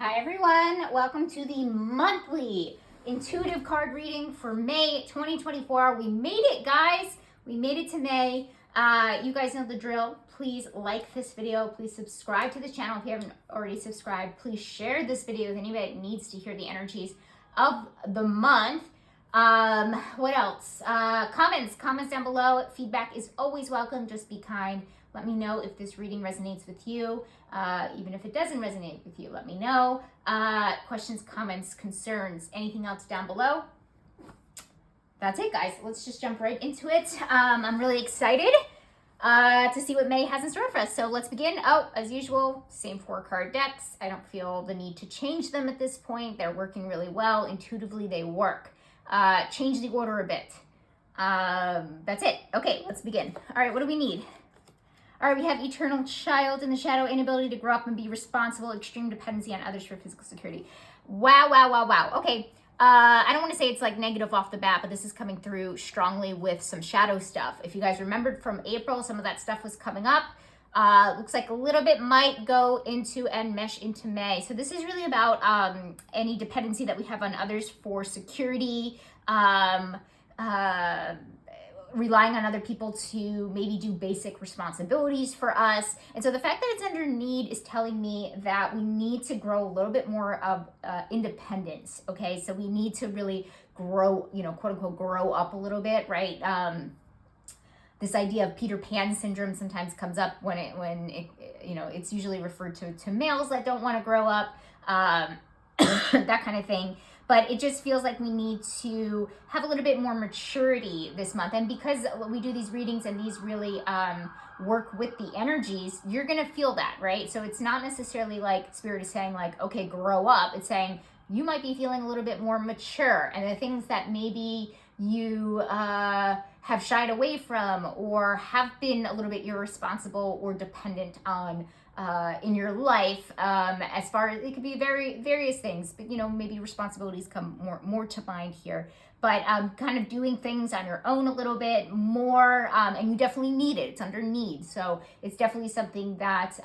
Hi everyone, welcome to the monthly intuitive card reading for May 2024. We made it, guys. We made it to May. You guys know the drill. Please like this video. Please subscribe to the channel if you haven't already subscribed. Please share this video with anybody that needs to hear the energies of the month. What else? Comments down below. Feedback is always welcome. Just be kind. Let me know if this reading resonates with you. Even if it doesn't resonate with you, let me know. Questions, comments, concerns, anything else down below. That's it, guys. Let's just jump right into it. I'm really excited to see what May has in store for us. So let's begin. Oh, as usual, same 4-card decks. I don't feel the need to change them at this point. They're working really well. Intuitively, they work. Change the order a bit. That's it. Okay, let's begin. All right, what do we need? All right, we have eternal child in the shadow, inability to grow up and be responsible, extreme dependency on others for physical security. Wow. Okay, I don't want to say it's like negative off the bat, but this is coming through strongly with some shadow stuff. If you guys remembered from April, some of that stuff was coming up. Looks like a little bit might go into and mesh into May. So this is really about any dependency that we have on others for security, relying on other people to maybe do basic responsibilities for us. And so the fact that it's under need is telling me that we need to grow a little bit more of independence, okay? So we need to really grow, quote unquote, grow up a little bit, right? This idea of Peter Pan syndrome sometimes comes up when it's usually referred to males that don't want to grow up, that kind of thing. But it just feels like we need to have a little bit more maturity this month. And because we do these readings and these really work with the energies, you're going to feel that, right? So it's not necessarily like Spirit is saying like, okay, grow up. It's saying you might be feeling a little bit more mature. And the things that maybe you have shied away from or have been a little bit irresponsible or dependent on in your life, as far as it could be various things, but maybe responsibilities come more to mind here, but kind of doing things on your own a little bit more, and you definitely need it. It's under need, so it's definitely something that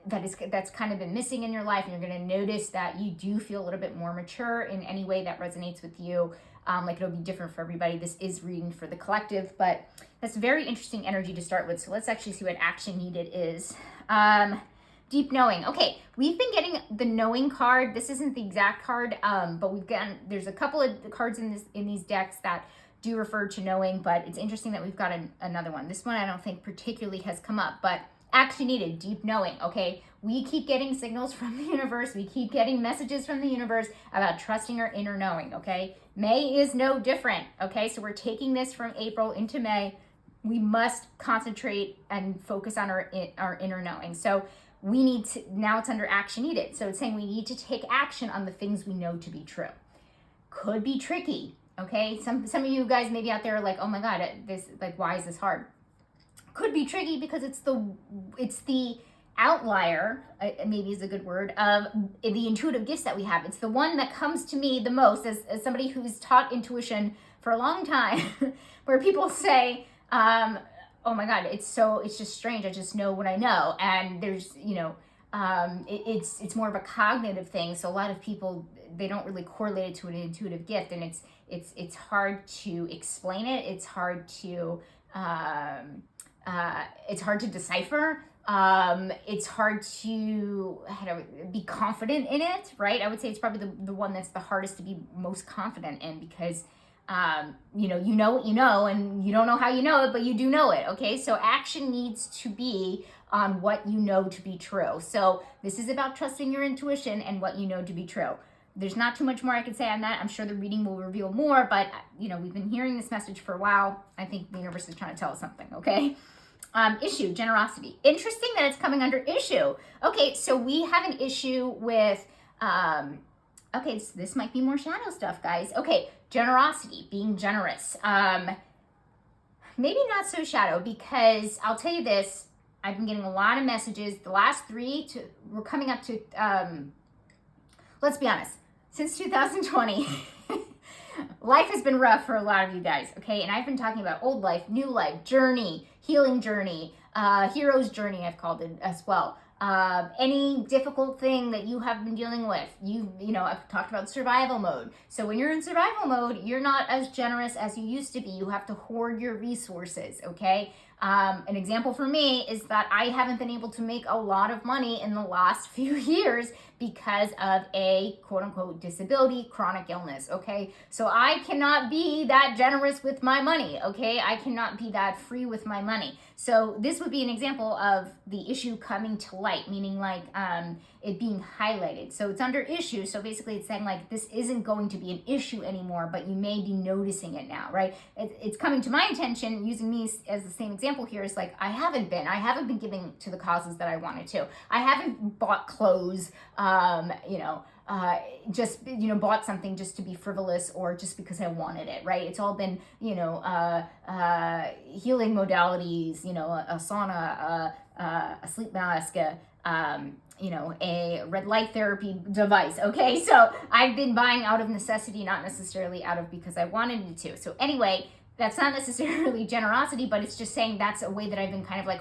that's kind of been missing in your life, and you're going to notice that you do feel a little bit more mature in any way that resonates with you. Like it'll be different for everybody. This is reading for the collective, but that's very interesting energy to start with. So let's actually see what action needed is. Deep knowing. Okay, we've been getting the knowing card. This isn't the exact card, but there's a couple of cards in these decks that do refer to knowing, but it's interesting that we've got another one. This one I don't think particularly has come up, but action needed, deep knowing. Okay, we keep getting signals from the universe. We keep getting messages from the universe about trusting our inner knowing. Okay, May is no different. Okay, so we're taking this from April into May. We must concentrate and focus on our inner knowing. So we need to, now it's under action needed. So it's saying we need to take action on the things we know to be true. Could be tricky. Okay, some of you guys maybe out there are like, oh my God, why is this hard? Could be tricky because it's the outlier, maybe is a good word, of the intuitive gifts that we have. It's the one that comes to me the most as somebody who's taught intuition for a long time, where people say, oh my God, it's just strange. I just know what I know. And there's, it's more of a cognitive thing. So a lot of people, they don't really correlate it to an intuitive gift, and it's hard to explain it. It's hard to decipher. It's hard to be confident in it, right? I would say it's probably the one that's the hardest to be most confident in, because you know what you know, and you don't know how you know it, but you do know it. Okay, so action needs to be on what you know to be true. So this is about trusting your intuition and what you know to be true. There's not too much more I can say on that. I'm sure the reading will reveal more, but we've been hearing this message for a while. I think the universe is trying to tell us something. Okay. Issue, generosity. Interesting that it's coming under issue. Okay, so we have an issue with, okay, so this might be more shadow stuff, guys. Okay, generosity, being generous. Maybe not so shadow, because I'll tell you this, I've been getting a lot of messages. The last we're coming up to, let's be honest, since 2020, life has been rough for a lot of you guys, okay? And I've been talking about old life, new life, journey, healing journey, hero's journey, I've called it as well. any difficult thing that you have been dealing with. I've talked about survival mode. So when you're in survival mode, you're not as generous as you used to be. You have to hoard your resources, okay? An example for me is that I haven't been able to make a lot of money in the last few years because of a quote unquote disability, chronic illness, okay? So I cannot be that generous with my money, okay? I cannot be that free with my money. So this would be an example of the issue coming to light, meaning like it being highlighted. So it's under issue. So basically it's saying like this isn't going to be an issue anymore, but you may be noticing it now, right? It's coming to my attention, using me as the same example here, is like I haven't been giving to the causes that I wanted to. I haven't bought clothes, just bought something just to be frivolous or just because I wanted it, right? It's all been healing modalities, a sauna, a sleep mask, a red light therapy device. Okay, so I've been buying out of necessity, not necessarily out of because I wanted it to. So anyway, that's not necessarily generosity, but it's just saying that's a way that I've been kind of like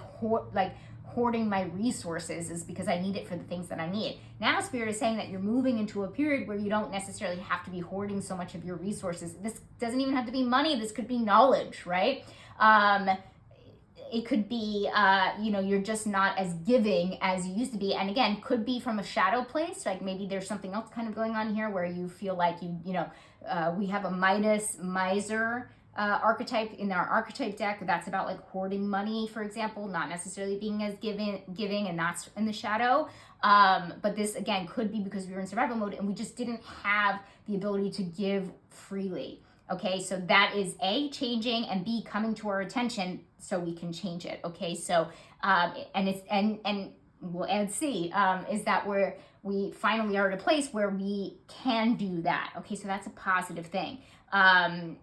hoarding my resources, is because I need it for the things that I need. Now Spirit is saying that you're moving into a period where you don't necessarily have to be hoarding so much of your resources. This doesn't even have to be money. This could be knowledge, right? It could be, you're just not as giving as you used to be. And again, could be from a shadow place. Like maybe there's something else kind of going on here where you feel like we have a Midas, miser, archetype in our archetype deck. That's about like hoarding money, for example, not necessarily being as giving, and that's in the shadow. But this again could be because we were in survival mode and we just didn't have the ability to give freely. Okay, so that is A, changing, and B, coming to our attention so we can change it. Okay, so and we'll add C, is that we finally are at a place where we can do that. Okay, so that's a positive thing.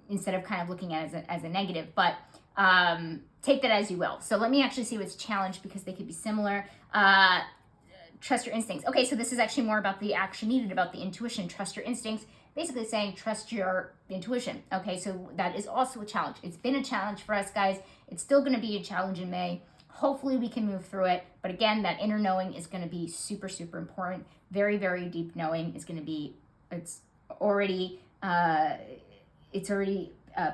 Instead of kind of looking at it as a negative, but take that as you will. So let me actually see what's challenged because they could be similar. Trust your instincts. Okay, so this is actually more about the action needed, about the intuition. Trust your instincts, basically saying trust your intuition. Okay, so that is also a challenge. It's been a challenge for us, guys. It's still going to be a challenge in May. Hopefully we can move through it. But again, that inner knowing is going to be super, super important. Very, very deep knowing is going to be, it's already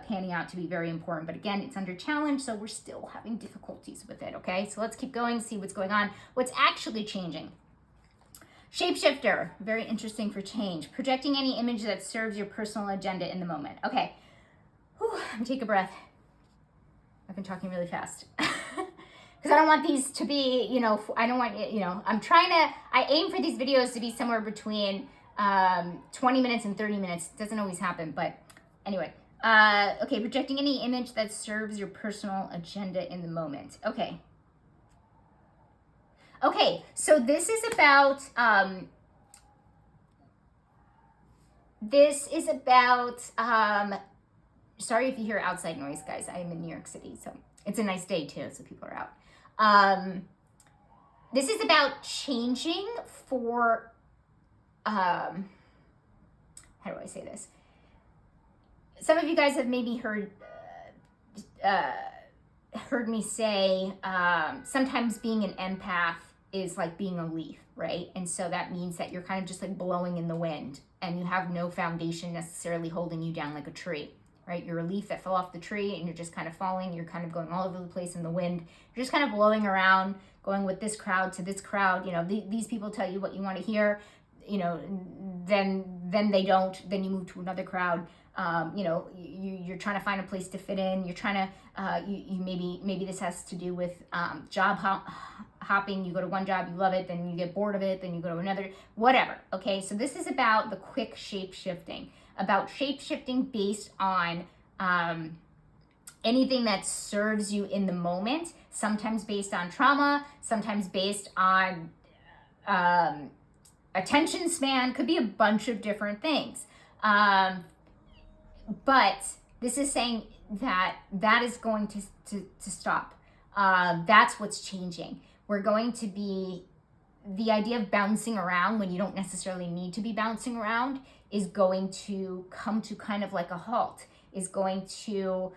panning out to be very important. But again, it's under challenge, so we're still having difficulties with it, okay? So let's keep going, see what's going on. What's actually changing? Shapeshifter, very interesting for change. Projecting any image that serves your personal agenda in the moment. Okay, let me take a breath. I've been talking really fast. Because I don't want these to be, I don't want, I aim for these videos to be somewhere between 20 minutes and 30 minutes. Doesn't always happen, but anyway. Okay, projecting any image that serves your personal agenda in the moment. Okay, so this is about, sorry if you hear outside noise, guys. I am in New York City, so it's a nice day too, so people are out. This is about changing for, how do I say this? Some of you guys have maybe heard me say sometimes being an empath is like being a leaf, right? And so that means that you're kind of just like blowing in the wind and you have no foundation necessarily holding you down like a tree, right? You're a leaf that fell off the tree and you're just kind of falling. You're kind of going all over the place in the wind. You're just kind of blowing around, going with this crowd to this crowd. These people tell you what you want to hear, then they don't. Then you move to another crowd. You're trying to find a place to fit in. You're trying to, maybe this has to do with job hopping. You go to one job, you love it, then you get bored of it, then you go to another, whatever. Okay, so this is about the quick shape shifting, based on anything that serves you in the moment, sometimes based on trauma, sometimes based on attention span, could be a bunch of different things. But this is saying that is going to stop. That's what's changing. We're going to be, the idea of bouncing around when you don't necessarily need to be bouncing around is going to come to kind of like a halt, is going to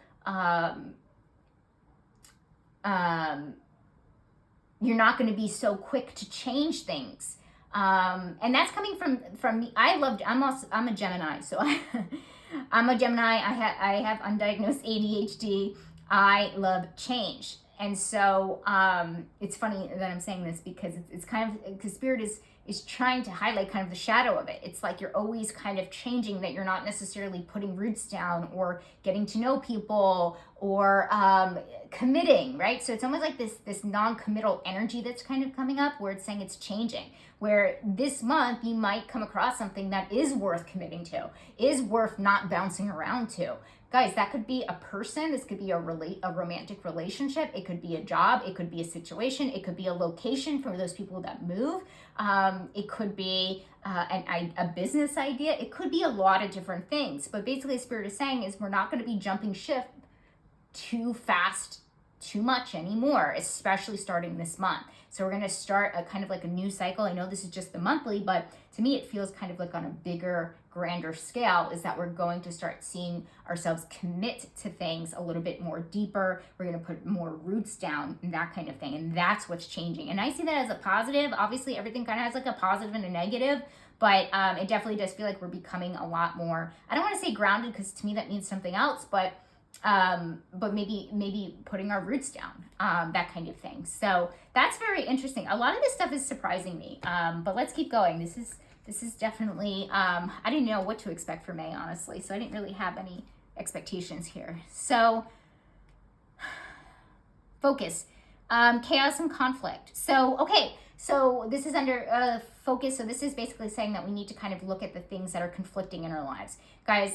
you're not going to be so quick to change things. And that's coming from me. I'm a Gemini, so I'm a Gemini. I have undiagnosed ADHD. I love change. And so it's funny that I'm saying this because it's kind of, because Spirit is trying to highlight kind of the shadow of it. It's like you're always kind of changing, that you're not necessarily putting roots down or getting to know people or committing, right? So it's almost like this non-committal energy that's kind of coming up, where it's saying it's changing. Where this month you might come across something that is worth committing to, is worth not bouncing around to. Guys, that could be a person. This could be a romantic relationship. It could be a job. It could be a situation. It could be a location for those people that move. It could be a business idea. It could be a lot of different things. But basically, Spirit is saying is we're not going to be jumping ship too fast, too much anymore, especially starting this month. So we're going to start a kind of like a new cycle. I know this is just the monthly, but to me it feels kind of like on a bigger, grander scale, is that we're going to start seeing ourselves commit to things a little bit more deeper. We're going to put more roots down and that kind of thing. And that's what's changing. And I see that as a positive. Obviously everything kind of has like a positive and a negative, but it definitely does feel like we're becoming a lot more, I don't want to say grounded, because to me that means something else, but maybe putting our roots down, that kind of thing. So that's very interesting. A lot of this stuff is surprising me, but let's keep going. This is definitely, I didn't know what to expect for May, honestly, so I didn't really have any expectations here. So focus, chaos and conflict. So, okay, so this is under focus. So this is basically saying that we need to kind of look at the things that are conflicting in our lives. Guys,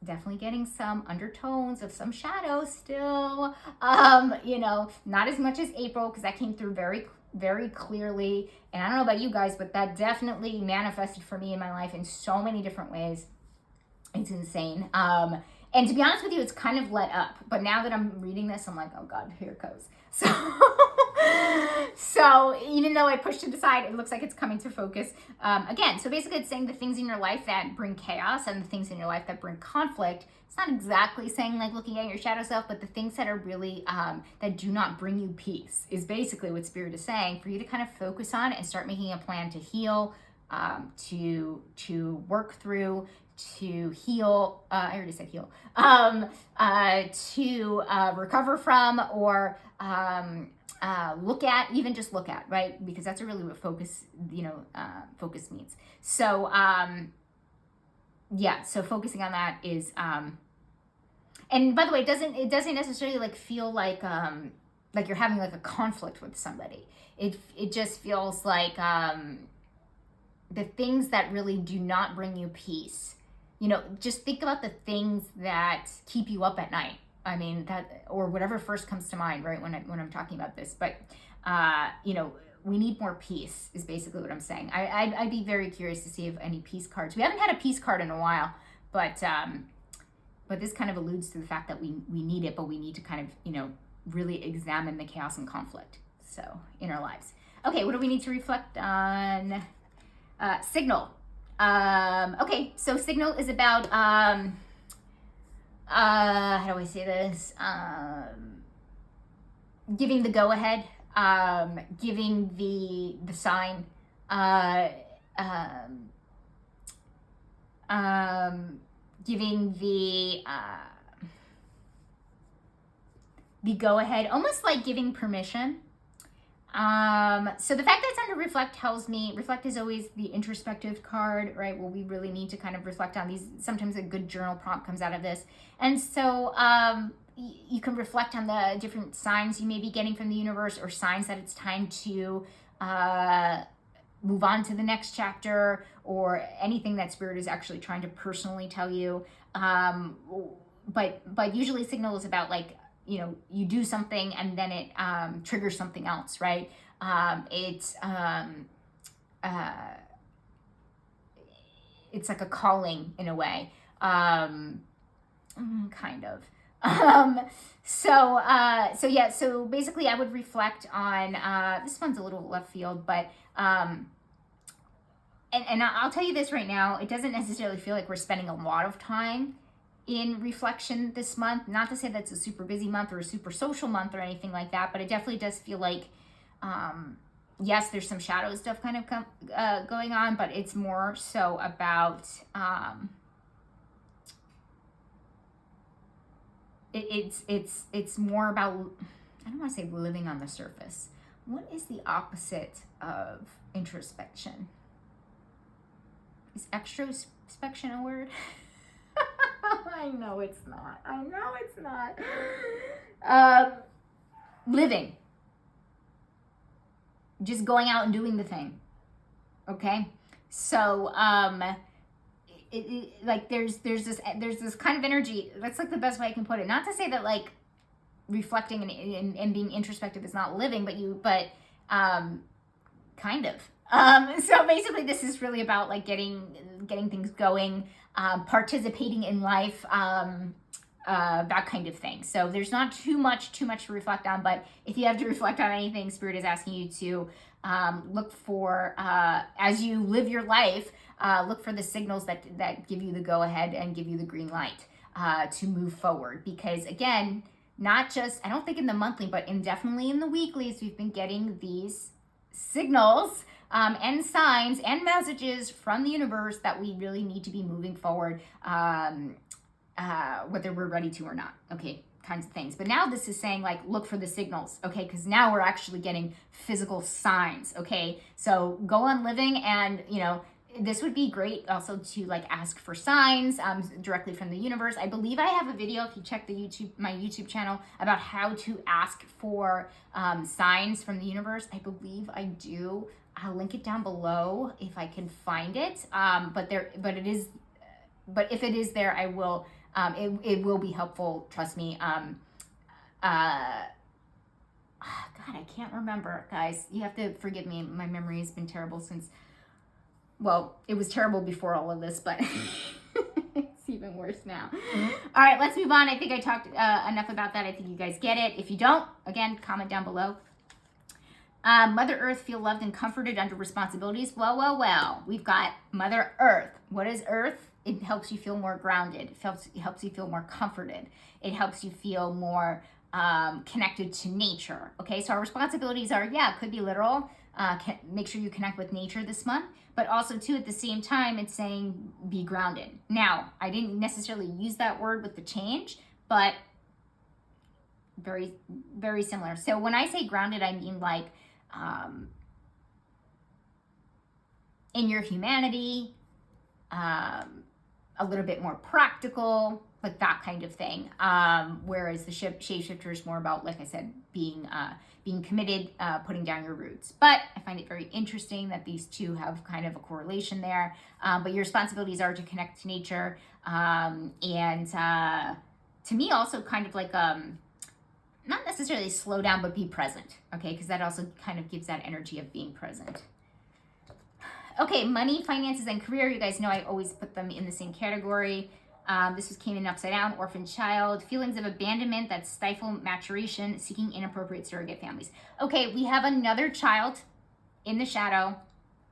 definitely getting some undertones of some shadows still, not as much as April, because that came through very, very clearly. And I don't know about you guys, but that definitely manifested for me in my life in so many different ways. It's insane. And to be honest with you, it's kind of let up. But now that I'm reading this, I'm like, oh God, here it goes. So even though I pushed it aside, it looks like it's coming to focus again. So basically it's saying the things in your life that bring chaos and the things in your life that bring conflict. It's not exactly saying like looking at your shadow self, but the things that are really, that do not bring you peace is basically what Spirit is saying for you to kind of focus on and start making a plan to heal, to work through, to heal, I already said heal, to recover from, or look at, even just look at, right? Because that's really what focus, focus means. So, yeah, so focusing on that is, and by the way, it doesn't necessarily like feel like you're having like a conflict with somebody. It just feels like, the things that really do not bring you peace. Just think about the things that keep you up at night. I mean, that, or whatever first comes to mind, right, when I'm talking about this. But, we need more peace is basically what I'm saying. I'd be very curious to see if any peace cards. We haven't had a peace card in a while, but this kind of alludes to the fact that we need it, but we need to kind of, really examine the chaos and conflict, so, in our lives. Okay, what do we need to reflect on? Signal. Okay, so signal is about, how do I say this? Giving the go-ahead, giving the sign, giving the go-ahead, almost like giving permission. So the fact that it's under reflect tells me, reflect is always the introspective card, right? Well, we really need to kind of reflect on these. Sometimes a good journal prompt comes out of this. And so, you can reflect on the different signs you may be getting from the universe, or signs that it's time to, move on to the next chapter, or anything that Spirit is actually trying to personally tell you. But usually signal is about like, you do something and then it triggers something else, right? It's like a calling in a way, kind of. So yeah, so basically I would reflect on, this one's a little left field, but, and I'll tell you this right now, it doesn't necessarily feel like we're spending a lot of time in reflection this month. Not to say that's a super busy month or a super social month or anything like that, but it definitely does feel like Yes, there's some shadow stuff kind of going on, but it's more so about it's more about, I don't want to say living on the surface. What is the opposite of introspection? Is extrospection a word? I know it's not. Living. Just going out and doing the thing. Okay? So, like there's this kind of energy. That's like the best way I can put it. Not to say that like reflecting and being introspective is not living, but kind of. So basically, this is really about like getting things going, participating in life, that kind of thing. So there's not too much to reflect on, but if you have to reflect on anything, Spirit is asking you to look for, as you live your life, look for the signals that give you the go ahead and give you the green light to move forward. Because again, not just, I don't think in the monthly, but definitely in the weeklies, we've been getting these signals and signs and messages from the universe that we really need to be moving forward, whether we're ready to or not. Okay, kinds of things. But now this is saying like, look for the signals. Okay, because now we're actually getting physical signs. Okay, so go on living, and this would be great also to like ask for signs directly from the universe. I believe I have a video, if you check my YouTube channel, about how to ask for signs from the universe. I believe I do. I'll link it down below if I can find it. But if it is there, I will. It will be helpful. Trust me. God, I can't remember, guys. You have to forgive me. My memory has been terrible since. Well, it was terrible before all of this, but it's even worse now. All right, let's move on. I think I talked enough about that. I think you guys get it. If you don't, again, comment down below. Mother Earth, feel loved and comforted under responsibilities. Well. We've got Mother Earth. What is Earth? It helps you feel more grounded. It helps you feel more comforted. It helps you feel more connected to nature. Okay, so our responsibilities are, it could be literal. Make sure you connect with nature this month, but also too at the same time it's saying be grounded. Now, I didn't necessarily use that word with the change, but very, very similar. So when I say grounded, I mean like in your humanity, a little bit more practical, like that kind of thing. Whereas the shapeshifter is more about, like I said, being committed, putting down your roots. But I find it very interesting that these two have kind of a correlation there. But your responsibilities are to connect to nature, and to me also kind of like not necessarily slow down, but be present. Okay, because that also kind of gives that energy of being present. Okay, money, finances, and career. You guys know I always put them in the same category. This came in upside down, orphan child, feelings of abandonment that stifle maturation, seeking inappropriate surrogate families. Okay, we have another child in the shadow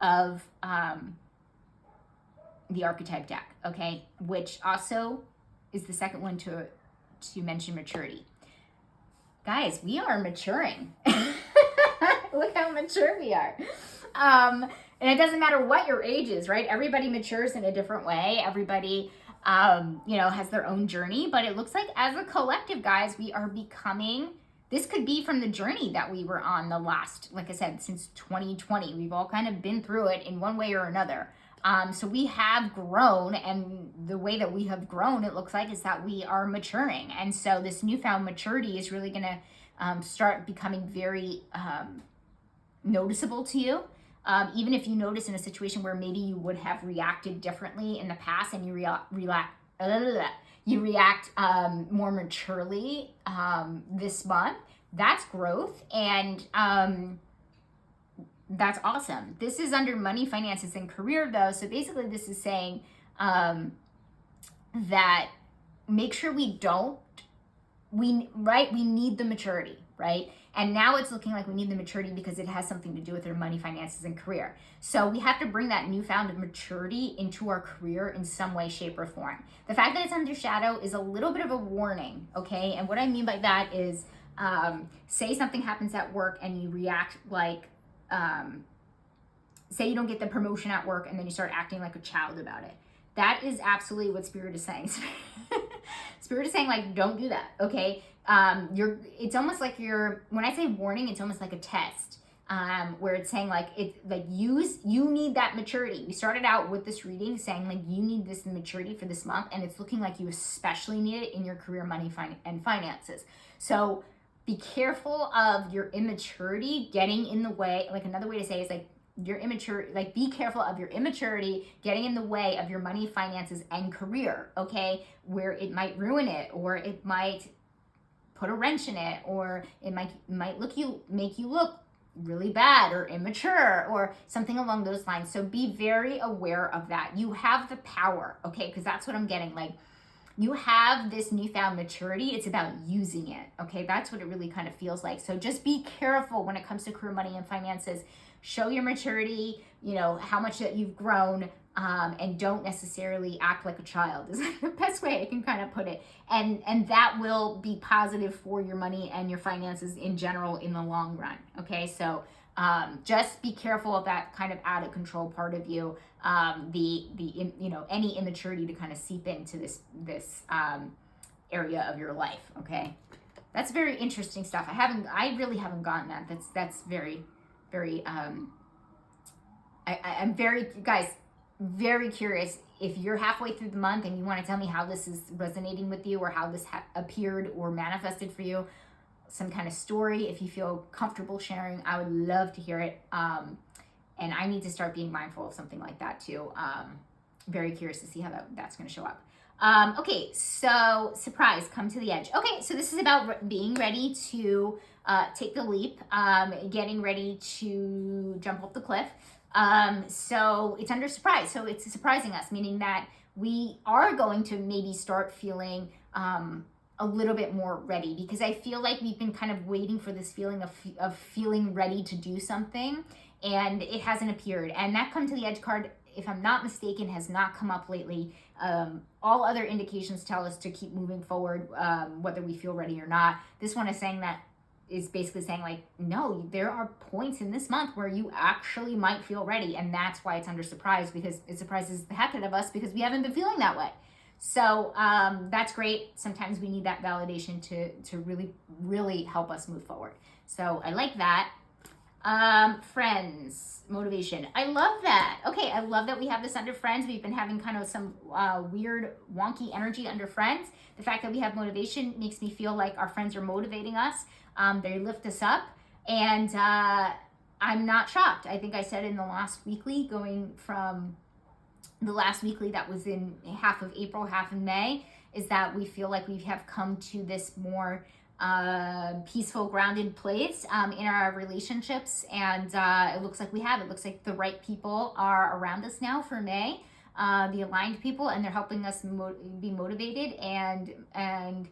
of the archetype deck, okay, which also is the second one to mention maturity. Guys, we are maturing. Look how mature we are. And it doesn't matter what your age is, right? Everybody matures in a different way. Everybody, has their own journey. But it looks like as a collective, guys, we are becoming, this could be from the journey that we were on the last, like I said, since 2020. We've all kind of been through it in one way or another. So we have grown, and the way that we have grown, it looks like, is that we are maturing. And so this newfound maturity is really going to start becoming very noticeable to you. Even if you notice in a situation where maybe you would have reacted differently in the past, and you react more maturely this month, that's growth, and that's awesome. This is under money, finances, and career, though. So basically this is saying that make sure we need the maturity, right? And now it's looking like we need the maturity because it has something to do with our money, finances, and career. So we have to bring that newfound maturity into our career in some way, shape, or form. The fact that it's under shadow is a little bit of a warning, okay? And what I mean by that is Say something happens at work and you react like, say you don't get the promotion at work and then you start acting like a child about it. That is absolutely what Spirit is saying. Spirit is saying, like, don't do that, okay? It's almost like when I say warning, it's almost like a test, where it's saying, like, you need that maturity. We started out with this reading saying, like, you need this maturity for this month, and it's looking like you especially need it in your career, money, and finances. So be careful of your immaturity getting in the way. Like, another way to say is, like, your immature, like, be careful of your immaturity getting in the way of your money, finances, and career, okay? Where it might ruin it, or it might put a wrench in it, or it might make you look really bad or immature or something along those lines. So be very aware of that. You have the power, okay? Because that's what I'm getting. Like, you have this newfound maturity. It's about using it, okay? That's what it really kind of feels like. So just be careful when it comes to career, money, and finances. Show your maturity, how much that you've grown, and don't necessarily act like a child is the best way I can kind of put it. And that will be positive for your money and your finances in general in the long run, okay? So just be careful of that kind of out of control part of you, any immaturity to kind of seep into this area of your life, okay? That's very interesting stuff. I really haven't gotten that. That's very, very, I'm very, guys, very curious. If you're halfway through the month and you want to tell me how this is resonating with you, or how this appeared or manifested for you, some kind of story, if you feel comfortable sharing, I would love to hear it. And I need to start being mindful of something like that too. Very curious to see how that's going to show up. Okay, so surprise, come to the edge. Okay, so this is about being ready to take the leap, getting ready to jump off the cliff. So it's under surprise. So it's surprising us, meaning that we are going to maybe start feeling a little bit more ready, because I feel like we've been kind of waiting for this feeling of feeling ready to do something, and it hasn't appeared. And that come to the edge card, if I'm not mistaken, has not come up lately. All other indications tell us to keep moving forward, whether we feel ready or not. This one is basically saying, like, no, there are points in this month where you actually might feel ready, and that's why it's under surprise, because it surprises the heck out of us because we haven't been feeling that way. So that's great. Sometimes we need that validation to really, really help us move forward. So I like that. Friends, motivation. I love that. Okay, I love that we have this under friends. We've been having kind of some weird, wonky energy under friends. The fact that we have motivation makes me feel like our friends are motivating us. They lift us up, and I'm not shocked. I think I said in the last weekly, going from the last weekly that was in half of April, half in May, is that we feel like we have come to this more peaceful, grounded place in our relationships, and it looks like we have. It looks like the right people are around us now for May, the aligned people, and they're helping us be motivated and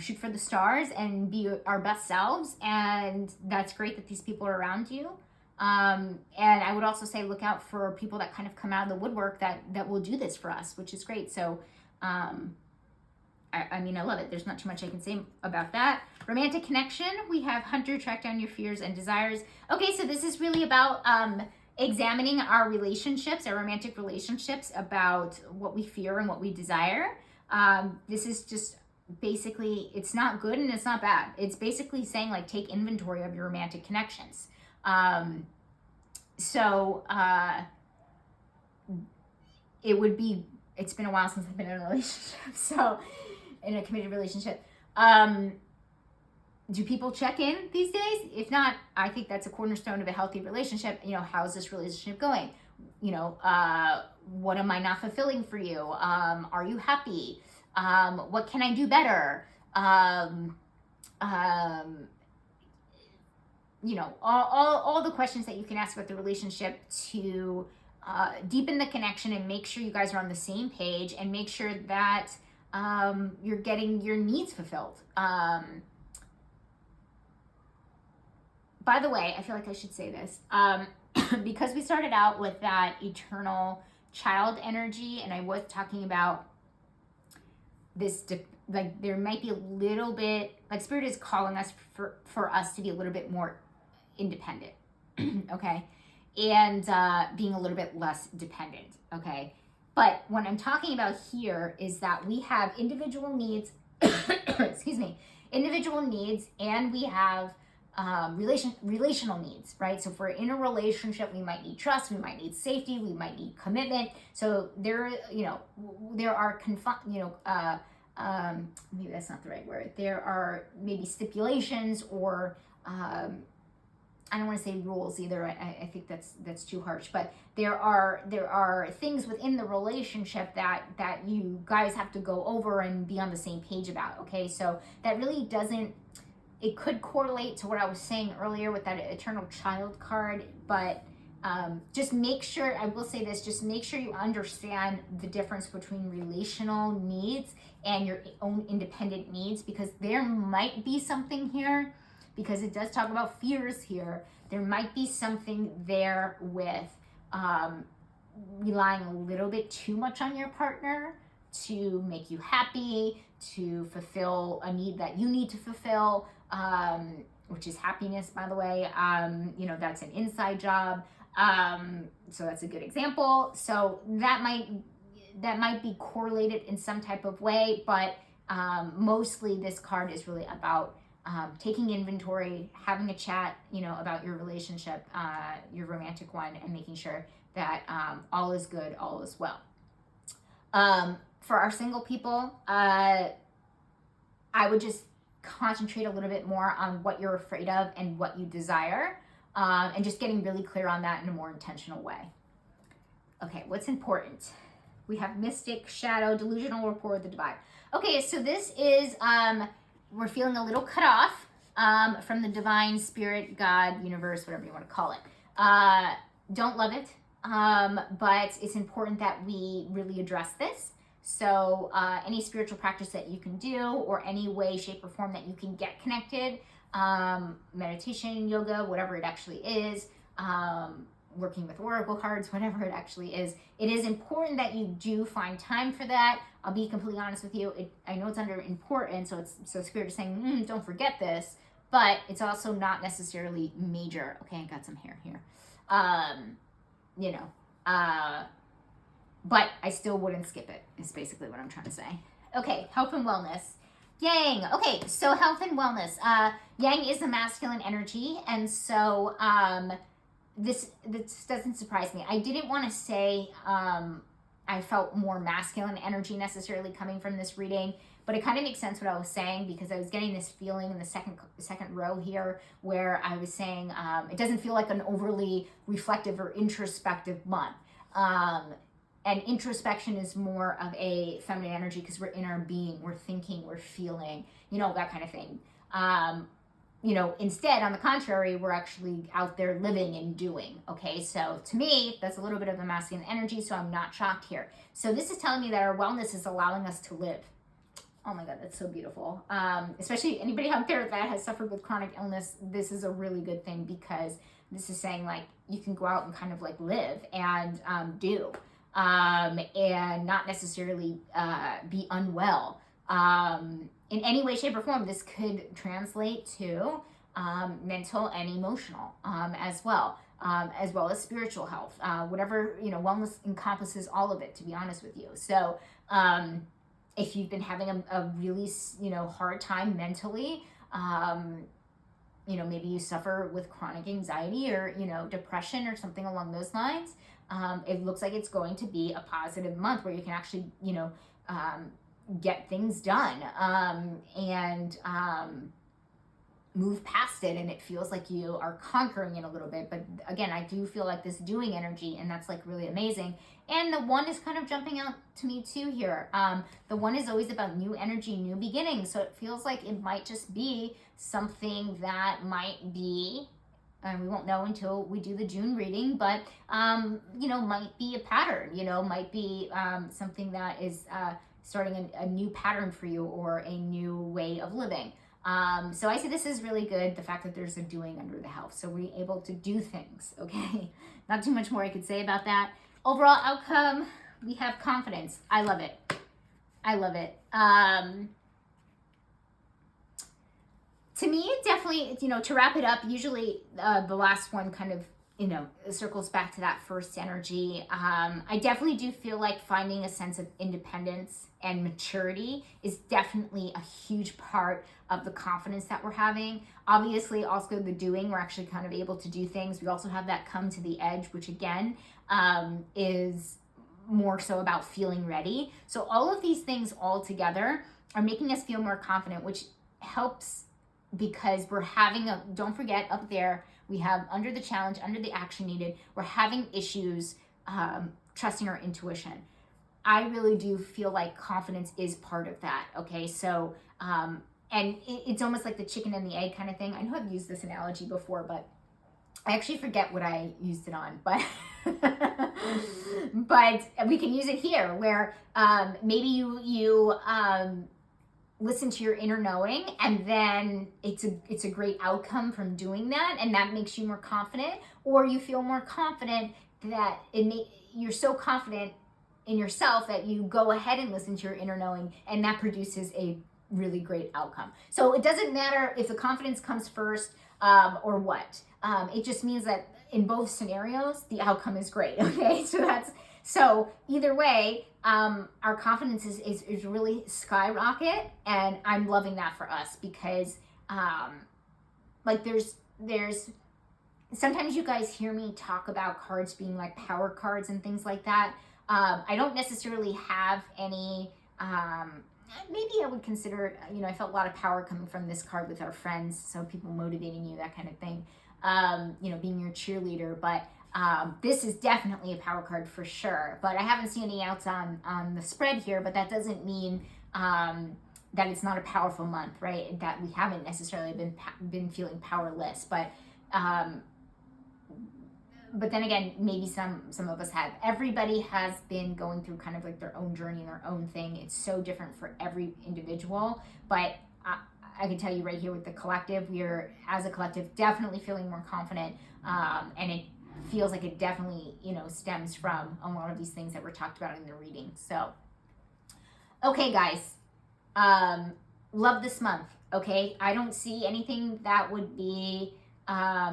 shoot for the stars and be our best selves. And that's great that these people are around you. And I would also say, look out for people that kind of come out of the woodwork that will do this for us, which is great. So, I mean, I love it. There's not too much I can say about that. Romantic connection. We have Hunter, track down your fears and desires. Okay, so this is really about examining our relationships, our romantic relationships, about what we fear and what we desire. This is just basically, it's not good and it's not bad. It's basically saying, like, take inventory of your romantic connections. It's been a while since I've been in a relationship, so in a committed relationship. Do people check in these days? If not, I think that's a cornerstone of a healthy relationship. How's this relationship going? What am I not fulfilling for you? Are you happy? What can I do better? All the questions that you can ask about the relationship to deepen the connection and make sure you guys are on the same page, and make sure that you're getting your needs fulfilled. By the way, I feel like I should say this. Because we started out with that eternal child energy, and I was talking about this like there might be a little bit, like Spirit is calling us for us to be a little bit more independent, okay? And being a little bit less dependent, okay? But what I'm talking about here is that we have individual needs, excuse me, individual needs, and we have relational needs, right? So if we're in a relationship, we might need trust, we might need safety, we might need commitment. So there, there are maybe that's not the right word. There are maybe stipulations or I don't want to say rules either. I think that's too harsh. But there are things within the relationship that you guys have to go over and be on the same page about. Okay, so that really doesn't. It could correlate to what I was saying earlier with that eternal child card, but just make sure, I will say this, just make sure you understand the difference between relational needs and your own independent needs, because there might be something here, because it does talk about fears here. There might be something there with relying a little bit too much on your partner to make you happy, to fulfill a need that you need to fulfill, which is happiness, by the way. That's an inside job. So that's a good example. So that might be correlated in some type of way, but mostly this card is really about taking inventory, having a chat, about your relationship, your romantic one, and making sure that all is good, all is well. For our single people, I would just concentrate a little bit more on what you're afraid of and what you desire, and just getting really clear on that in a more intentional way. Okay, what's important? We have mystic, shadow, delusional rapport, the divine. Okay, so this is, we're feeling a little cut off from the divine, spirit, God, universe, whatever you want to call it. Don't love it, but it's important that we really address this. So any spiritual practice that you can do, or any way, shape, or form that you can get connected, meditation, yoga, whatever it actually is, working with oracle cards, whatever it actually is, it is important that you do find time for that. I'll be completely honest with you. I know it's under important, so Spirit is saying, don't forget this, but it's also not necessarily major. Okay, I got some hair here. But I still wouldn't skip it, is basically what I'm trying to say. Okay, health and wellness. Yang. Okay, so health and wellness. Yang is the masculine energy, and so this doesn't surprise me. I didn't want to say I felt more masculine energy necessarily coming from this reading, but it kind of makes sense what I was saying, because I was getting this feeling in the second row here where I was saying it doesn't feel like an overly reflective or introspective month. And introspection is more of a feminine energy, because we're in our being, we're thinking, we're feeling, that kind of thing. Instead, on the contrary, we're actually out there living and doing. Okay, so to me, that's a little bit of a masculine energy, so I'm not shocked here. So this is telling me that our wellness is allowing us to live. Oh my God, that's so beautiful. Especially anybody out there that has suffered with chronic illness, this is a really good thing, because this is saying, like, you can go out and kind of like live and do. And not necessarily be unwell. In any way, shape, or form, this could translate to mental and emotional as well as spiritual health. Whatever, wellness encompasses all of it, to be honest with you. So if you've been having a really, hard time mentally, maybe you suffer with chronic anxiety or, depression or something along those lines, it looks like it's going to be a positive month where you can actually, get things done and move past it, and it feels like you are conquering it a little bit. But again, I do feel like this doing energy, and that's like really amazing. And the one is kind of jumping out to me too here. The one is always about new energy, new beginnings. So it feels like it might just be something that might be, and we won't know until we do the June reading, but, might be a pattern, might be something that is starting a new pattern for you, or a new way of living. So I see this is really good, the fact that there's a doing under the health. So we're able to do things, okay? Not too much more I could say about that. Overall outcome, we have confidence. I love it. I love it. to me, it definitely, to wrap it up, usually the last one kind of, circles back to that first energy. I definitely do feel like finding a sense of independence and maturity is definitely a huge part of the confidence that we're having. Obviously, also the doing, we're actually kind of able to do things. We also have that come to the edge, which again is more so about feeling ready. So all of these things all together are making us feel more confident, which helps because we're having don't forget up there, we have under the challenge, under the action needed, we're having issues trusting our intuition. I really do feel like confidence is part of that. Okay. So, and it's almost like the chicken and the egg kind of thing. I know I've used this analogy before, but I actually forget what I used it on, but but we can use it here where maybe you listen to your inner knowing, and then it's a great outcome from doing that, and that makes you more confident, or you feel more confident that you're so confident in yourself that you go ahead and listen to your inner knowing, and that produces a really great outcome. So it doesn't matter if the confidence comes first or what. It just means that in both scenarios, the outcome is great. Okay, so either way, our confidence is really skyrocket, and I'm loving that for us because like there's sometimes you guys hear me talk about cards being like power cards and things like that. I don't necessarily have any maybe I would consider, I felt a lot of power coming from this card with our friends, so people motivating you, that kind of thing, being your cheerleader. But this is definitely a power card for sure. But I haven't seen any outs on the spread here, but that doesn't mean that it's not a powerful month, right? That we haven't necessarily been feeling powerless, but then again, maybe some of us have. Everybody has been going through kind of like their own journey and their own thing. It's so different for every individual, but I can tell you right here with the collective, we're as a collective definitely feeling more confident, and it feels like it definitely stems from a lot of these things that were talked about in the reading. So okay guys, love this month. Okay, I don't see anything that would be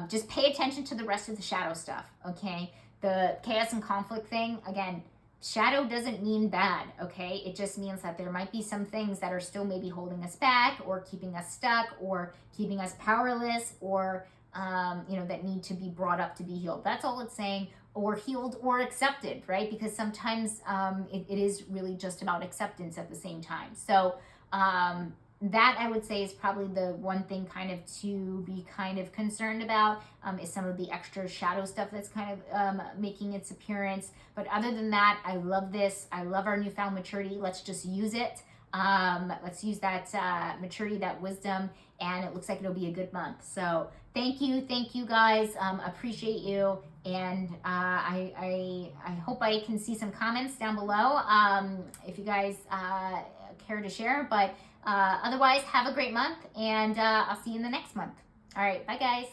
just pay attention to the rest of the shadow stuff. Okay, the chaos and conflict thing, again, shadow doesn't mean bad. Okay, it just means that there might be some things that are still maybe holding us back or keeping us stuck or keeping us powerless, or that need to be brought up to be healed. That's all it's saying. Or healed or accepted, right? Because sometimes it is really just about acceptance at the same time. So that I would say is probably the one thing kind of to be kind of concerned about, is some of the extra shadow stuff that's kind of making its appearance. But other than that, I love this. I love our newfound maturity. Let's just use it. Let's use that maturity, that wisdom, and it looks like it'll be a good month. So thank you guys. Appreciate you, and I hope I can see some comments down below if you guys care to share. But otherwise, have a great month, and I'll see you in the next month. All right, bye guys.